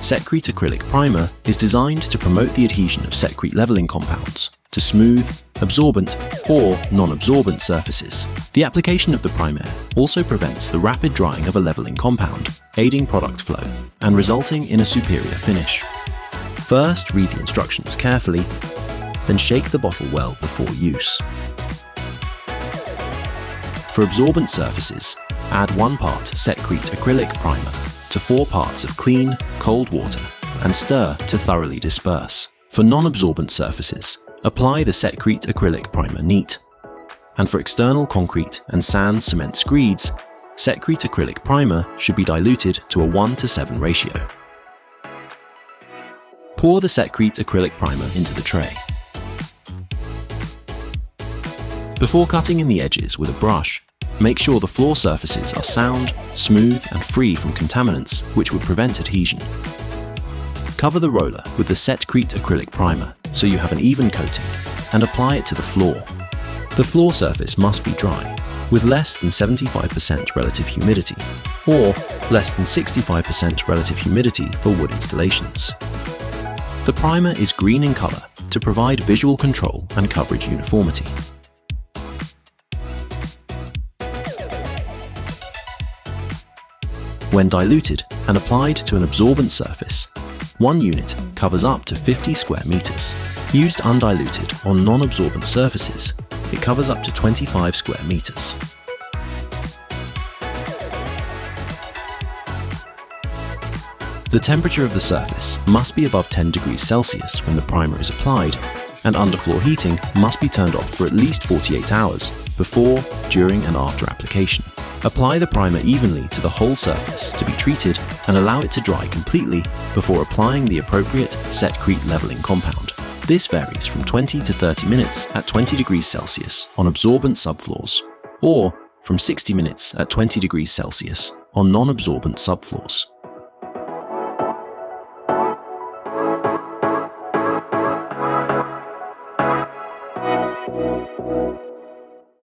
Setcrete Acrylic Primer is designed to promote the adhesion of Setcrete levelling compounds to smooth, absorbent or non-absorbent surfaces. The application of the primer also prevents the rapid drying of a levelling compound, aiding product flow and resulting in a superior finish. First, read the instructions carefully, then shake the bottle well before use. For absorbent surfaces, add 1 part Setcrete Acrylic Primer to 4 parts of clean, cold water and stir to thoroughly disperse. For non-absorbent surfaces, apply the Setcrete Acrylic Primer neat. And for external concrete and sand cement screeds, Setcrete Acrylic Primer should be diluted to a 1:7 ratio. Pour the Setcrete Acrylic Primer into the tray. Before cutting in the edges with a brush, make sure the floor surfaces are sound, smooth and free from contaminants which would prevent adhesion. Cover the roller with the Setcrete Acrylic Primer so you have an even coating and apply it to the floor. The floor surface must be dry, with less than 75% relative humidity or less than 65% relative humidity for wood installations. The primer is green in color to provide visual control and coverage uniformity. When diluted and applied to an absorbent surface, 1 unit covers up to 50 square meters. Used undiluted on non-absorbent surfaces, it covers up to 25 square meters. The temperature of the surface must be above 10 degrees Celsius when the primer is applied, and underfloor heating must be turned off for at least 48 hours before, during and after application. Apply the primer evenly to the whole surface to be treated and allow it to dry completely before applying the appropriate Setcrete levelling compound. This varies from 20 to 30 minutes at 20 degrees Celsius on absorbent subfloors, or from 60 minutes at 20 degrees Celsius on non-absorbent subfloors.